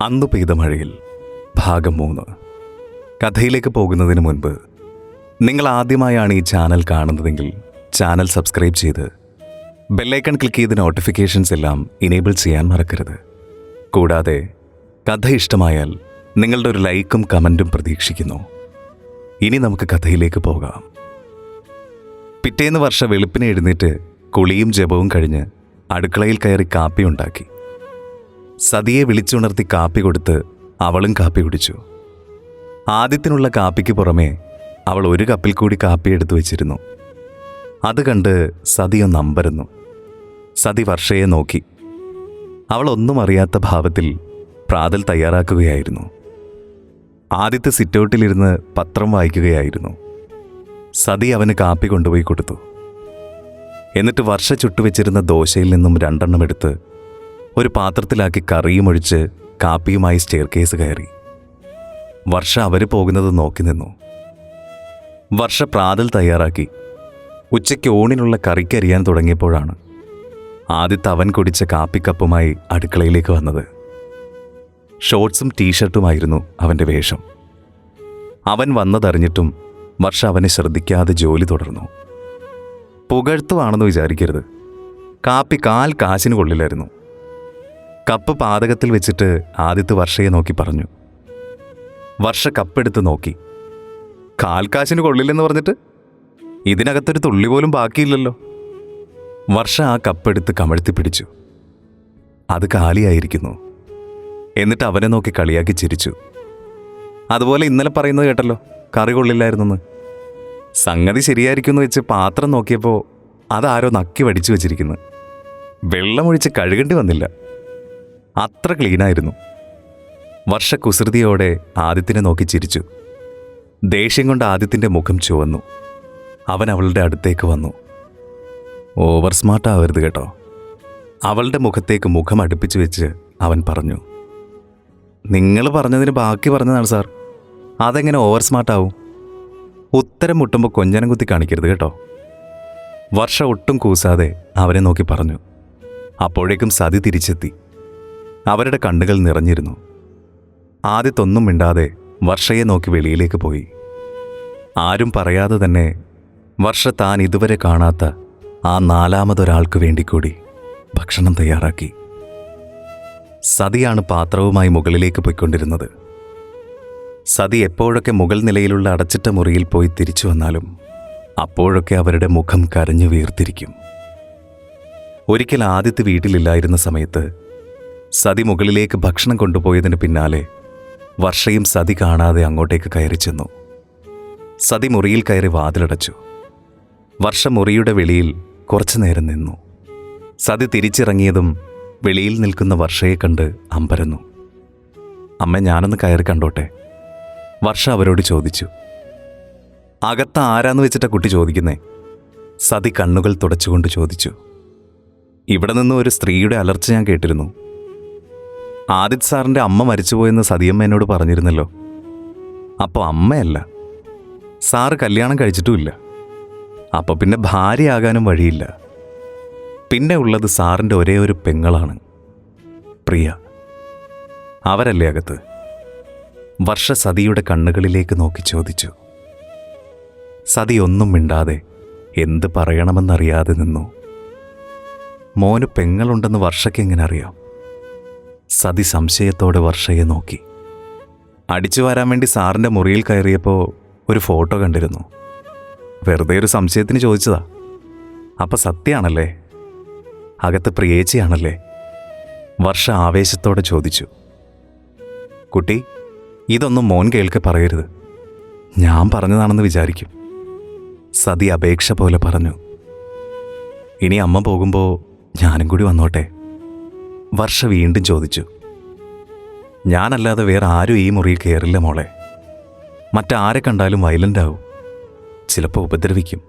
അന്നു പെയ്ത മഴയിൽ ഭാഗം 3. കഥയിലേക്ക് പോകുന്നതിന് മുൻപ് നിങ്ങൾ ആദ്യമായാണ് ഈ ചാനൽ കാണുന്നതെങ്കിൽ ചാനൽ സബ്സ്ക്രൈബ് ചെയ്ത് ബെല്ലൈക്കൺ ക്ലിക്ക് ചെയ്ത് നോട്ടിഫിക്കേഷൻസ് എല്ലാം ഇനേബിൾ ചെയ്യാൻ മറക്കരുത്. കൂടാതെ കഥ ഇഷ്ടമായാൽ നിങ്ങളുടെ ഒരു ലൈക്കും കമൻറ്റും പ്രതീക്ഷിക്കുന്നു. ഇനി നമുക്ക് കഥയിലേക്ക് പോകാം. പിറ്റേന്ന് വർഷ വെളുപ്പിനെ എഴുന്നേറ്റ് കുളിയും ജപവും കഴിഞ്ഞ് അടുക്കളയിൽ കയറി കാപ്പി ഉണ്ടാക്കി. സതിയെ വിളിച്ചുണർത്തി കാപ്പി കൊടുത്ത് അവളും കാപ്പി കുടിച്ചു. ആദ്യത്തിനുള്ള കാപ്പിക്ക് പുറമേ അവൾ ഒരു കപ്പിൽ കൂടി കാപ്പി എടുത്തു വെച്ചിരുന്നു. അത് കണ്ട് സതിയൊന്ന് അമ്പരന്നു. സതി വർഷയെ നോക്കി. അവൾ ഒന്നും അറിയാത്ത ഭാവത്തിൽ പ്രാതൽ തയ്യാറാക്കുകയായിരുന്നു. ആദ്യത്തെ സിറ്റൗട്ടിലിരുന്ന് പത്രം വായിക്കുകയായിരുന്നു. സതി അവന് കാപ്പി കൊണ്ടുപോയി കൊടുത്തു. എന്നിട്ട് വർഷ ചുട്ടുവെച്ചിരുന്ന ദോശയിൽ നിന്നും 2 എണ്ണം എടുത്ത് ഒരു പാത്രത്തിലാക്കി കറിയും ഒഴിച്ച് കാപ്പിയുമായി സ്റ്റെയർകേസ് കയറി. വർഷ അവർ പോകുന്നത് നോക്കി നിന്നു. വർഷ പ്രാതൽ തയ്യാറാക്കി ഉച്ചയ്ക്ക് ഊണിനുള്ള കറിക്കരിയാൻ തുടങ്ങിയപ്പോഴാണ് ആദ്യത്തെ അവൻ കുടിച്ച കാപ്പിക്കപ്പുമായി അടുക്കളയിലേക്ക് വന്നത്. ഷോർട്ട്സും ടീഷർട്ടുമായിരുന്നു അവൻ്റെ വേഷം. അവൻ വന്നതറിഞ്ഞിട്ടും വർഷ അവനെ ശ്രദ്ധിക്കാതെ ജോലി തുടർന്നു. പുകഴ്ത്തുവാണെന്ന് വിചാരിക്കരുത്. കാപ്പി 4 കാശിന് കൊള്ളില്ലായിരുന്നു. കപ്പ് പാതകത്തിൽ വെച്ചിട്ട് ആദ്യത്തെ വർഷയെ നോക്കി പറഞ്ഞു. വർഷ കപ്പെടുത്ത് നോക്കി. 4 കാശിന് കൊള്ളില്ലെന്ന് പറഞ്ഞിട്ട് ഇതിനകത്തൊരു തുള്ളി പോലും ബാക്കിയില്ലല്ലോ. വർഷ ആ കപ്പെടുത്ത് കമഴ്ത്തി പിടിച്ചു. അത് കാലിയായിരിക്കുന്നു. എന്നിട്ട് അവനെ നോക്കി കളിയാക്കി ചിരിച്ചു. അതുപോലെ ഇന്നലെ പറയുന്നത് കേട്ടല്ലോ, കറി കൊള്ളില്ലായിരുന്നെന്ന്. സംഗതി ശരിയായിരിക്കുമെന്ന് വെച്ച് പാത്രം നോക്കിയപ്പോൾ അതാരോ നക്കി വടിച്ചു വെച്ചിരിക്കുന്നു. വെള്ളമൊഴിച്ച് കഴുകേണ്ടി വന്നില്ല. അത്ര ക്ലീനായിരുന്നു. വർഷ കുസൃതിയോടെ ആദിത്യനെ നോക്കി ചിരിച്ചു. ദേഷ്യം കൊണ്ട് ആദിത്യൻ്റെ മുഖം ചുവന്നു. അവൻ അവളുടെ അടുത്തേക്ക് വന്നു. ഓവർ സ്മാർട്ടാവരുത് കേട്ടോ. അവളുടെ മുഖത്തേക്ക് മുഖം അടുപ്പിച്ചു വെച്ച് അവൻ പറഞ്ഞു. നിങ്ങൾ പറഞ്ഞതിന് ബാക്കി പറഞ്ഞതാണ് സാർ. അതെങ്ങനെ ഓവർ സ്മാർട്ടാവും? ഉത്തരം മുട്ടുമ്പോൾ കൊഞ്ഞനം കുത്തി കാണിക്കരുത് കേട്ടോ. വർഷ ഒട്ടും കൂസാതെ അവനെ നോക്കി പറഞ്ഞു. അപ്പോഴേക്കും സതി തിരിച്ചെത്തി. അവരുടെ കണ്ണുകൾ നിറഞ്ഞിരുന്നു. ആദ്യത്തൊന്നും മിണ്ടാതെ വർഷയെ നോക്കി വെളിയിലേക്ക് പോയി. ആരും പറയാതെ തന്നെ വർഷ താൻ ഇതുവരെ കാണാത്ത ആ 4ാമതൊരാൾക്ക് വേണ്ടി കൂടി ഭക്ഷണം തയ്യാറാക്കി. സതിയാണ് പാത്രവുമായി മുകളിലേക്ക് പോയിക്കൊണ്ടിരുന്നത്. സതി എപ്പോഴൊക്കെ മുകൾ നിലയിലുള്ള അടച്ചിട്ട മുറിയിൽ പോയി തിരിച്ചു വന്നാലും അപ്പോഴൊക്കെ അവരുടെ മുഖം കരഞ്ഞു വീർത്തിരിക്കും. ഒരിക്കൽ ആദ്യത്തെ വീട്ടിലില്ലായിരുന്ന സമയത്ത് സതി മുകളിലേക്ക് ഭക്ഷണം കൊണ്ടുപോയതിന് പിന്നാലെ വർഷയും സതി കാണാതെ അങ്ങോട്ടേക്ക് കയറി ചെന്നു. സതി മുറിയിൽ കയറി വാതിലടച്ചു. വർഷ മുറിയുടെ വെളിയിൽ കുറച്ചു നേരം നിന്നു. സതി തിരിച്ചിറങ്ങിയതും വെളിയിൽ നിൽക്കുന്ന വർഷയെ കണ്ട് അമ്പരന്നു. അമ്മ, ഞാനൊന്ന് കയറി കണ്ടോട്ടെ? വർഷ അവരോട് ചോദിച്ചു. അകത്ത് ആരാന്ന് വെച്ചിട്ടാ കുട്ടി ചോദിക്കുന്നേ? സതി കണ്ണുകൾ തുടച്ചുകൊണ്ട് ചോദിച്ചു. ഇവിടെ നിന്ന് ഒരു സ്ത്രീയുടെ അലർച്ച ഞാൻ കേട്ടിരുന്നു. ആദിത്യ സാറിൻ്റെ അമ്മ മരിച്ചുപോയെന്ന് സതിയമ്മ എന്നോട് പറഞ്ഞിരുന്നല്ലോ. അപ്പോൾ അമ്മയല്ല, സാറ് കല്യാണം കഴിച്ചിട്ടുമില്ല. അപ്പോൾ പിന്നെ ഭാര്യയാകാനും വഴിയില്ല. പിന്നെ ഉള്ളത് സാറിൻ്റെ ഒരേ ഒരു പെങ്ങളാണ്, പ്രിയ. അവരല്ലേ അകത്ത്? വർഷ സതിയുടെ കണ്ണുകളിലേക്ക് നോക്കി ചോദിച്ചു. സതി ഒന്നും മിണ്ടാതെ എന്ത് പറയണമെന്നറിയാതെ നിന്നു. മോന് പെങ്ങളുണ്ടെന്ന് വർഷയ്ക്ക് എങ്ങനെ അറിയാം? സതി സംശയത്തോടെ വർഷയെ നോക്കി. അടിച്ചു വരാൻ വേണ്ടി സാറിൻ്റെ മുറിയിൽ കയറിയപ്പോൾ ഒരു ഫോട്ടോ കണ്ടിരുന്നു. വെറുതെ ഒരു സംശയത്തിന് ചോദിച്ചതാ. അപ്പം സത്യമാണല്ലേ? അകത്ത് പ്രിയേച്ചിയാണല്ലേ? വർഷ ആവേശത്തോടെ ചോദിച്ചു. കുട്ടി, ഇതൊന്നും മോൻ കേൾക്കെ പറയരുത്. ഞാൻ പറഞ്ഞതാണെന്ന് വിചാരിക്കും. സതി അപേക്ഷ പോലെ പറഞ്ഞു. ഇനി അമ്മ പോകുമ്പോൾ ഞാനും കൂടി വന്നോട്ടെ? വർഷ വീണ്ടും ചോദിച്ചു. ഞാനല്ലാതെ വേറെ ആരും ഈ മുറിയിൽ കയറില്ല മോളെ. മറ്റാരെ കണ്ടാലും വയലൻ്റ് ആവും, ചിലപ്പോൾ ഉപദ്രവിക്കും.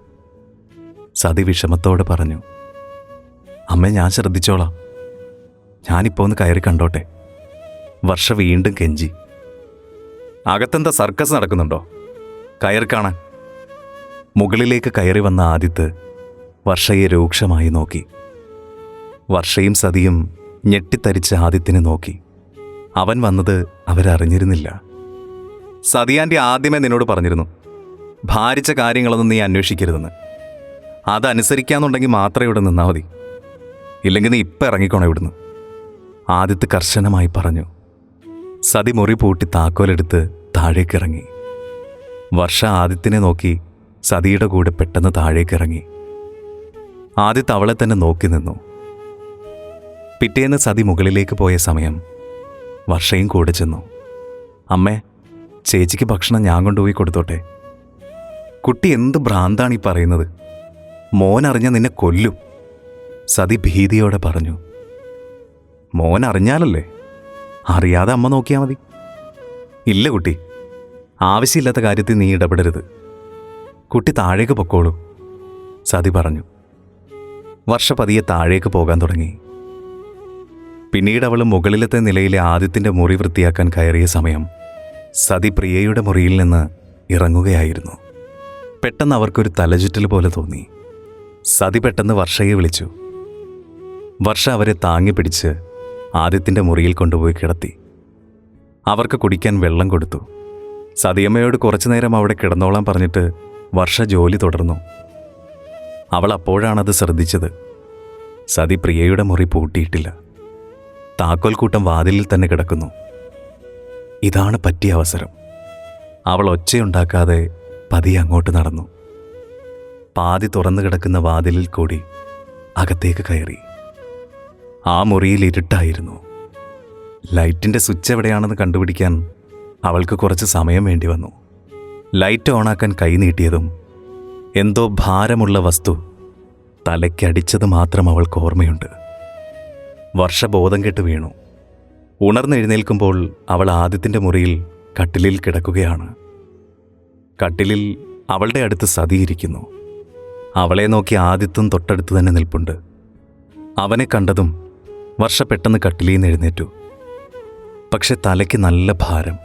സതി വിഷമത്തോടെ പറഞ്ഞു. അമ്മ, ഞാൻ ശ്രദ്ധിച്ചോളാം. ഞാനിപ്പോൾ ഒന്ന് കയറി കണ്ടോട്ടെ? വർഷ വീണ്ടും കെഞ്ചി. അകത്തെന്താ സർക്കസ് നടക്കുന്നുണ്ടോ? കയറി കാണാൻ. മുകളിലേക്ക് കയറി വന്ന ആദിത്ത് വർഷയെ രൂക്ഷമായി നോക്കി. വർഷയും സതിയും ഞെട്ടിത്തരിച്ച് ആദിത്യനെ നോക്കി. അവൻ വന്നത് അവരറിഞ്ഞിരുന്നില്ല. സതിയാൻ്റെ ആദ്യമേ നിന്നോട് പറഞ്ഞിരുന്നു, ഭാരിച്ച കാര്യങ്ങളൊന്നും നീ അന്വേഷിക്കരുതെന്ന്. അതനുസരിക്കാന്നുണ്ടെങ്കിൽ മാത്രമേ ഇവിടെ നിന്നാൽ മതി, ഇല്ലെങ്കിൽ നീ ഇപ്പം ഇറങ്ങിക്കോണം ഇവിടുന്ന്. ആദിത്യ കർശനമായി പറഞ്ഞു. സതി മുറി പൂട്ടി താക്കോലെടുത്ത് താഴേക്കിറങ്ങി. വർഷ ആദിത്യനെ നോക്കി സതിയുടെ കൂടെ പെട്ടെന്ന് താഴേക്കിറങ്ങി. ആദിത്യ അവളെ തന്നെ നോക്കി നിന്നു. പിറ്റേന്ന് സതി മുകളിലേക്ക് പോയ സമയം വർഷയും കൂടെ ചെന്നു. അമ്മേ, ചേച്ചിക്ക് ഭക്ഷണം ഞാൻ കൊണ്ടുപോയി കൊടുത്തോട്ടെ. കുട്ടി എന്ത് ഭ്രാന്താണ് ഈ പറയുന്നത്? മോൻ അറിഞ്ഞാൽ നിന്നെ കൊല്ലും, സതി ഭീതിയോടെ പറഞ്ഞു. മോൻ അറിഞ്ഞാലല്ലേ, അറിയാതെ അമ്മ നോക്കിയാൽ മതി. ഇല്ല കുട്ടി, ആവശ്യമില്ലാത്ത കാര്യത്തിൽ നീ ഇടപെടരുത്. കുട്ടി താഴേക്ക് പൊക്കോളൂ, സതി പറഞ്ഞു. വർഷ പതിയെ താഴേക്ക് പോകാൻ തുടങ്ങി. പിന്നീട് അവൾ മുകളിലത്തെ നിലയിലെ ആദിത്യൻ്റെ മുറി വൃത്തിയാക്കാൻ കയറിയ സമയം സതി പ്രിയയുടെ മുറിയിൽ നിന്ന് ഇറങ്ങുകയായിരുന്നു. പെട്ടെന്ന് അവർക്കൊരു തലചുറ്റൽ പോലെ തോന്നി. സതി പെട്ടെന്ന് വർഷയെ വിളിച്ചു. വർഷ അവരെ താങ്ങി പിടിച്ച് ആദിത്യൻ്റെ മുറിയിൽ കൊണ്ടുപോയി കിടത്തി. അവർക്ക് കുടിക്കാൻ വെള്ളം കൊടുത്തു. സതിയമ്മയോട് കുറച്ചു നേരം അവിടെ കിടന്നോളാൻ പറഞ്ഞിട്ട് വർഷ ജോലി തുടർന്നു. അവൾ അപ്പോഴാണത് ശ്രദ്ധിച്ചത്. സതി പ്രിയയുടെ മുറി പൂട്ടിയിട്ടില്ല. താക്കോൽ കൂട്ടം വാതിലിൽ തന്നെ കിടക്കുന്നു. ഇതാണ് പറ്റിയ അവസരം. അവൾ ഒച്ചയുണ്ടാക്കാതെ പതിയെ അങ്ങോട്ട് നടന്നു. പാതി തുറന്നു കിടക്കുന്ന വാതിലിൽ കൂടി അകത്തേക്ക് കയറി. ആ മുറിയിൽ ഇരുട്ടായിരുന്നു. ലൈറ്റിൻ്റെ സ്വിച്ച് എവിടെയാണെന്ന് കണ്ടുപിടിക്കാൻ അവൾക്ക് കുറച്ച് സമയം വേണ്ടി വന്നു. ലൈറ്റ് ഓണാക്കാൻ കൈ നീട്ടിയതും എന്തോ ഭാരമുള്ള വസ്തു തലയ്ക്കടിച്ചത് മാത്രം അവൾക്ക് ഓർമ്മയുണ്ട്. വർഷ ബോധം കെട്ട് വീണു. ഉണർന്നെഴുന്നേൽക്കുമ്പോൾ അവൾ ആദിത്യൻ്റെ മുറിയിൽ കട്ടിലിൽ കിടക്കുകയാണ്. കട്ടിലിൽ അവളുടെ അടുത്ത് സതിയിരിക്കുന്നു. അവളെ നോക്കി ആദിത്യം തൊട്ടടുത്ത് തന്നെ നിൽപ്പുണ്ട്. അവനെ കണ്ടതും വർഷ പെട്ടെന്ന് കട്ടിലിൽ നിന്ന് എഴുന്നേറ്റു. പക്ഷെ തലയ്ക്ക് നല്ല ഭാരം.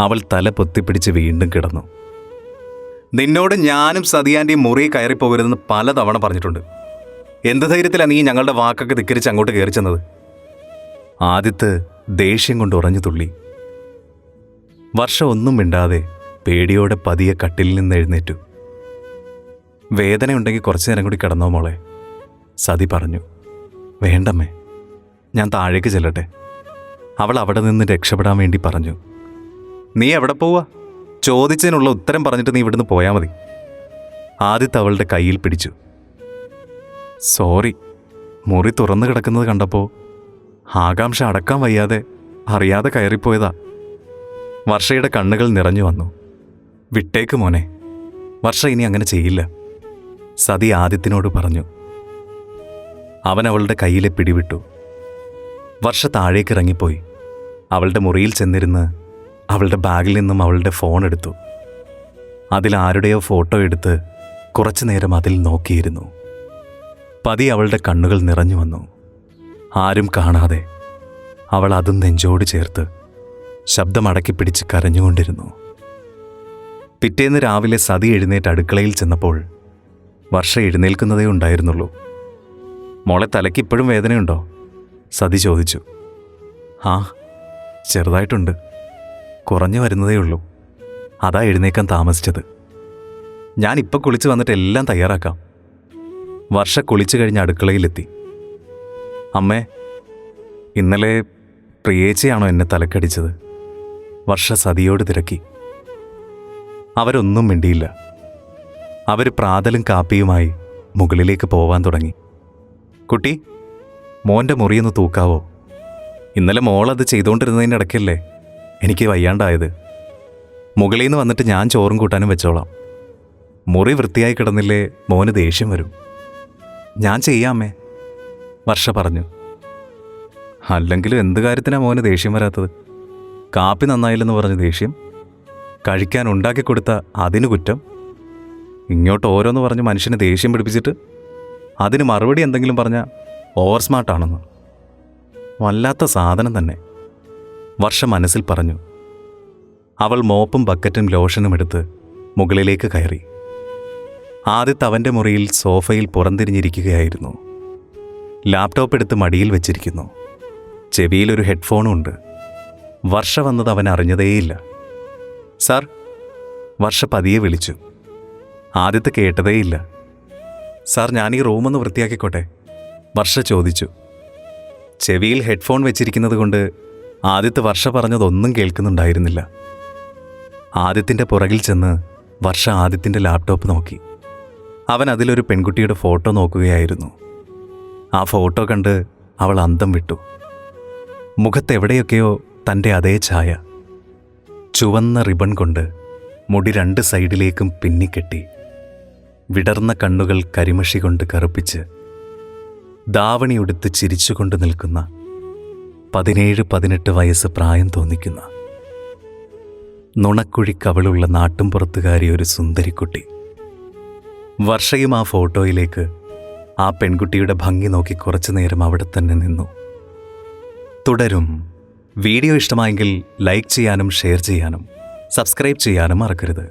അവൾ തല പൊത്തിപ്പിടിച്ച് വീണ്ടും കിടന്നു. നിന്നോട് ഞാനും സതിയാൻ്റെയും മുറി കയറിപ്പോകരുതെന്ന് പലതവണ പറഞ്ഞിട്ടുണ്ട്. എന്ത് ധൈര്യത്തിലാണ് നീ ഞങ്ങളുടെ വാക്കൊക്കെ ധിക്കരിച്ച് അങ്ങോട്ട് കയറി ചെന്നത്? ആദിത്യ ദേഷ്യം കൊണ്ട് ഉറഞ്ഞു തുള്ളി. വർഷ ഒന്നും മിണ്ടാതെ പേടിയോടെ പതിയെ കട്ടിലിൽ നിന്ന് എഴുന്നേറ്റു. വേദനയുണ്ടെങ്കിൽ കുറച്ചു നേരം കൂടി കിടന്നോ മോളെ, സതി പറഞ്ഞു. വേണ്ടമ്മേ, ഞാൻ താഴേക്ക് ചെല്ലട്ടെ, അവൾ അവിടെ നിന്ന് രക്ഷപ്പെടാൻ വേണ്ടി പറഞ്ഞു. നീ എവിടെ പോവാ? ചോദിച്ചതിനുള്ള ഉത്തരം പറഞ്ഞിട്ട് നീ ഇവിടുന്ന് പോയാൽ മതി. ആദിത്യ അവളുടെ കയ്യിൽ പിടിച്ചു. സോറി, മുറി തുറന്നു കിടക്കുന്നത് കണ്ടപ്പോൾ ആകാംക്ഷ അടക്കാൻ വയ്യാതെ അറിയാതെ കയറിപ്പോയതാ. വർഷയുടെ കണ്ണുകൾ നിറഞ്ഞു വന്നു. വിട്ടേക്ക് മോനെ, വർഷ ഇനി അങ്ങനെ ചെയ്യില്ല, സതി ആദിത്യനോട് പറഞ്ഞു. അവൻ അവളുടെ കയ്യിലെ പിടിവിട്ടു. വർഷ താഴേക്ക് ഇറങ്ങിപ്പോയി. അവളുടെ മുറിയിൽ ചെന്നിരുന്ന് അവളുടെ ബാഗിൽ നിന്നും അവളുടെ ഫോൺ എടുത്തു. അതിൽ ആരുടെയോ ഫോട്ടോ എടുത്ത് കുറച്ചു നേരം അതിൽ നോക്കിയിരുന്നു. പതി അവളുടെ കണ്ണുകൾ നിറഞ്ഞു വന്നു. ആരും കാണാതെ അവൾ അതും നെഞ്ചോട് ചേർത്ത് ശബ്ദമടക്കി പിടിച്ച് കരഞ്ഞുകൊണ്ടിരുന്നു. പിറ്റേന്ന് രാവിലെ സതി എഴുന്നേറ്റ് അടുക്കളയിൽ ചെന്നപ്പോൾ വർഷ എഴുന്നേൽക്കുന്നതേ ഉണ്ടായിരുന്നുള്ളൂ. മോളെ, തലയ്ക്ക് ഇപ്പോഴും വേദനയുണ്ടോ? സതി ചോദിച്ചു. ആ, ചെറുതായിട്ടുണ്ട്, കുറഞ്ഞു വരുന്നതേ ഉള്ളൂ, അതാ എഴുന്നേക്കാൻ താമസിച്ചത്. ഞാനിപ്പോൾ കുളിച്ച് വന്നിട്ട് എല്ലാം തയ്യാറാക്കാം. വർഷ കുളിച്ചു കഴിഞ്ഞ് അടുക്കളയിലെത്തി. അമ്മേ, ഇന്നലെ പ്രിയേച്ചിയാണോ എന്നെ തലക്കടിച്ചത്? വർഷ സതിയോട് തിരക്കി. അവരൊന്നും മിണ്ടിയില്ല. അവർ പ്രാതലും കാപ്പിയുമായി മുകളിലേക്ക് പോവാൻ തുടങ്ങി. കുട്ടി, മോൻ്റെ മുറിയൊന്ന് തൂക്കാവോ? ഇന്നലെ മോളത് ചെയ്തുകൊണ്ടിരുന്നതിൻ്റെ ഇടയ്ക്കല്ലേ എനിക്ക് വയ്യാണ്ടായത്. മുകളിൽ നിന്ന് വന്നിട്ട് ഞാൻ ചോറും കൂട്ടാനും വെച്ചോളാം. മുറി വൃത്തിയായി കിടന്നില്ലേ മോന് ദേഷ്യം വരും. ഞാൻ ചെയ്യാമേ, വർഷ പറഞ്ഞു. അല്ലെങ്കിലും എന്ത് കാര്യത്തിനാണ് മോന് ദേഷ്യം വരാത്തത്? കാപ്പി നന്നായില്ലെന്ന് പറഞ്ഞ് ദേഷ്യം, കഴിക്കാൻ ഉണ്ടാക്കി കൊടുത്ത അതിന് കുറ്റം, ഇങ്ങോട്ട് ഓരോന്ന് പറഞ്ഞ് മനുഷ്യനെ ദേഷ്യം പിടിപ്പിച്ചിട്ട് അതിന് മറുപടി എന്തെങ്കിലും പറഞ്ഞാൽ ഓവർ സ്മാർട്ടാണെന്ന്. വല്ലാത്ത സാധനം തന്നെ, വർഷ മനസ്സിൽ പറഞ്ഞു. അവൾ മോപ്പും ബക്കറ്റും ലോഷനും എടുത്ത് മുകളിലേക്ക് കയറി. ആദിത്യ അവൻ്റെ മുറിയിൽ സോഫയിൽ പുറംതിരിഞ്ഞിരിക്കുകയായിരുന്നു. ലാപ്ടോപ്പ് എടുത്ത് മടിയിൽ വെച്ചിരിക്കുന്നു. ചെവിയിലൊരു ഹെഡ്ഫോണും ഉണ്ട്. വർഷ വന്നത് അവൻ അറിഞ്ഞതേയില്ല. സാർ, വർഷ പതിയെ വിളിച്ചു. ആദ്യത്തെ കേട്ടതേയില്ല. സാർ, ഞാൻ ഈ റൂമൊന്ന് വൃത്തിയാക്കിക്കോട്ടെ? വർഷ ചോദിച്ചു. ചെവിയിൽ ഹെഡ്ഫോൺ വെച്ചിരിക്കുന്നത് കൊണ്ട് ആദ്യത്തെ വർഷ പറഞ്ഞതൊന്നും കേൾക്കുന്നുണ്ടായിരുന്നില്ല. ആദിത്യൻ്റെ പുറകിൽ ചെന്ന് വർഷ ആദിത്യൻ്റെ ലാപ്ടോപ്പ് നോക്കി. അവൻ അതിലൊരു പെൺകുട്ടിയുടെ ഫോട്ടോ നോക്കുകയായിരുന്നു. ആ ഫോട്ടോ കണ്ട് അവൾ അന്തം വിട്ടു. മുഖത്തെവിടെയൊക്കെയോ തൻ്റെ അതേ ഛായ. ചുവന്ന റിബൺ കൊണ്ട് മുടി 2 സൈഡിലേക്കും പിന്നിക്കെട്ടി, വിടർന്ന കണ്ണുകൾ കരിമഷി കൊണ്ട് കറുപ്പിച്ച്, ദാവണിയുടുത്ത് ചിരിച്ചുകൊണ്ട് നിൽക്കുന്ന 17-18 വയസ്സ് പ്രായം തോന്നിക്കുന്ന നുണക്കുഴിക്കവളുള്ള നാട്ടുംപുറത്തുകാരി ഒരു സുന്ദരിക്കുട്ടി. വർഷയും ആ ഫോട്ടോയിലേക്ക്, ആ പെൺകുട്ടിയുടെ ഭംഗി നോക്കി കുറച്ചു നേരം അവിടെ തന്നെ നിന്നു. തുടരും. വീഡിയോ ഇഷ്ടമായെങ്കിൽ ലൈക്ക് ചെയ്യാനും ഷെയർ ചെയ്യാനും സബ്സ്ക്രൈബ് ചെയ്യാനും മറക്കരുത്.